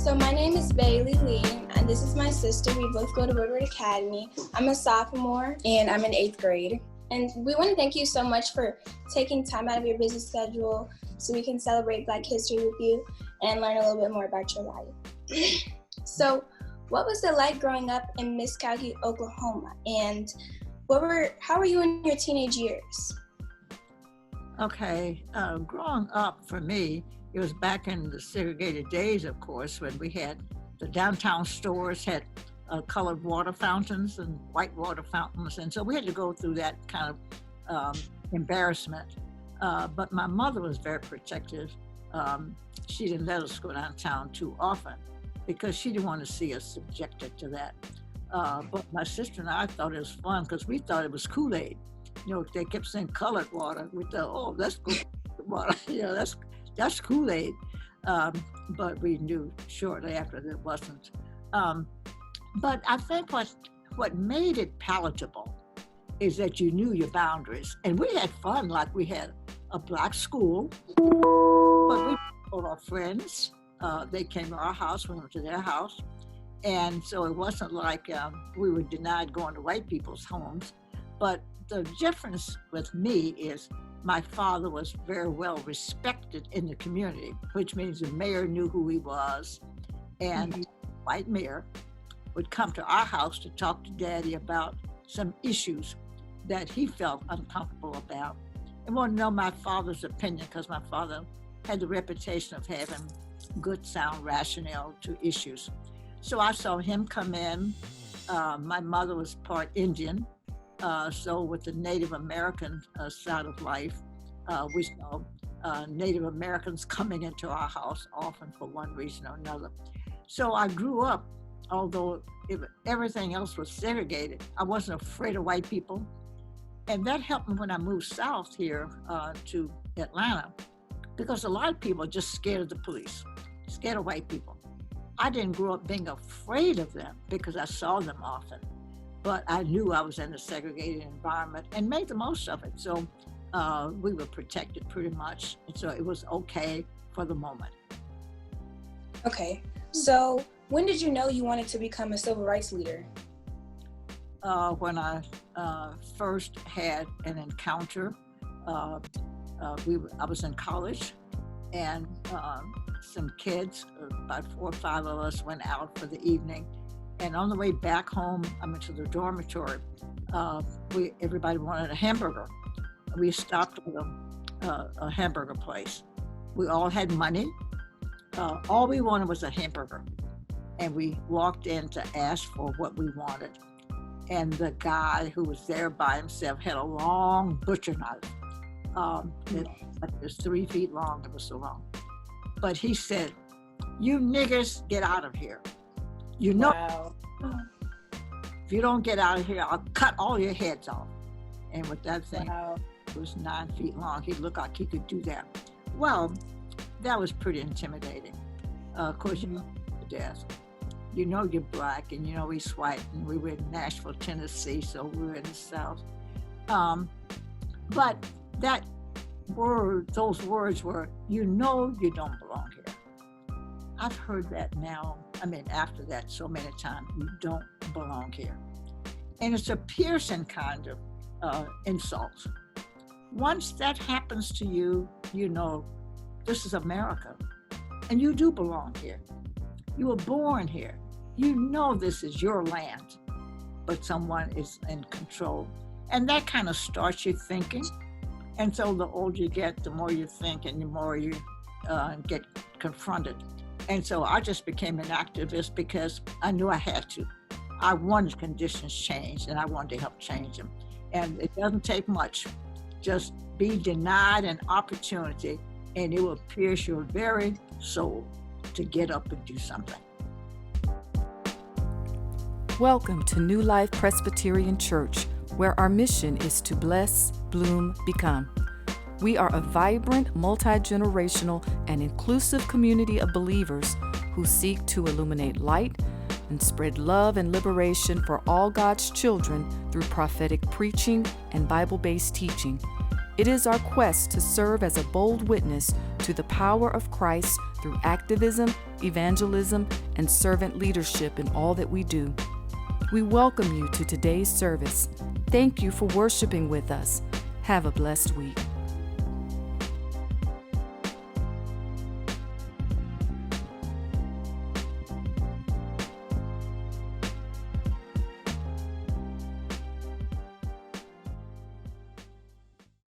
So my name is Bailey Lee, and this is my sister. We both go to Woodward Academy. I'm a sophomore, and I'm in 8th grade. And we want to thank you so much for taking time out of your busy schedule so we can celebrate Black History with you and learn a little bit more about your life. So what was it like growing up in Muskogee, Oklahoma? And how were you in your teenage years? Okay, growing up for me, it was back in the segregated days, of course, when we had the downtown stores had colored water fountains and white water fountains. And so we had to go through that kind of embarrassment. But my mother was very protective. She didn't let us go downtown too often because she didn't want to see us subjected to that. But my sister and I thought it was fun because we thought it was Kool-Aid. You know, they kept saying colored water. We thought, oh, that's good water. You know, that's Kool-Aid. But we knew shortly after that it wasn't. But I think what made it palatable is that you knew your boundaries. And we had fun, like we had a Black school, but we told our friends. They came to our house, we went to their house. And so it wasn't like we were denied going to white people's homes. But the difference with me is my father was very well respected in the community, which means the mayor knew who he was, and white mayor would come to our house to talk to Daddy about some issues that he felt uncomfortable about and wanted to know my father's opinion because my father had the reputation of having good, sound rationale to issues. So I saw him come in. My mother was part Indian. So with the Native American side of life, we saw Native Americans coming into our house often for one reason or another. So I grew up, although everything else was segregated, I wasn't afraid of white people. And that helped me when I moved south here to Atlanta, because a lot of people are just scared of the police, scared of white people. I didn't grow up being afraid of them because I saw them often. But I knew I was in a segregated environment and made the most of it. So we were protected pretty much. And so it was okay for the moment. Okay, so when did you know you wanted to become a civil rights leader? When I first had an encounter, I was in college, and some kids, about 4 or 5 of us, went out for the evening. And on the way back home, to the dormitory, everybody wanted a hamburger. We stopped at a hamburger place. We all had money. All we wanted was a hamburger. And we walked in to ask for what we wanted. And the guy who was there by himself had a long butcher knife. It was 3 feet long, it was so long. But he said, "You niggers, get out of here. You know, Wow. If you don't get out of here, I'll cut all your heads off." And with that thing, Wow. it was 9 feet long. He looked like he could do that. Well, that was pretty intimidating. Of course, you know the death. You know you're Black, and you know he's white, and we were in Nashville, Tennessee, so we were in the South. But those words were, "You know you don't belong here." I've heard that now. After that, so many times, you don't belong here. And it's a piercing kind of insult. Once that happens to you, you know, this is America, and you do belong here. You were born here. You know this is your land, but someone is in control. And that kind of starts you thinking. And so the older you get, the more you think and the more you get confronted. And so I just became an activist because I knew I had to. I wanted conditions changed, and I wanted to help change them. And it doesn't take much. Just be denied an opportunity, and it will pierce your very soul to get up and do something. Welcome to New Life Presbyterian Church, where our mission is to bless, bloom, become. We are a vibrant, multi-generational, and inclusive community of believers who seek to illuminate light and spread love and liberation for all God's children through prophetic preaching and Bible-based teaching. It is our quest to serve as a bold witness to the power of Christ through activism, evangelism, and servant leadership in all that we do. We welcome you to today's service. Thank you for worshiping with us. Have a blessed week.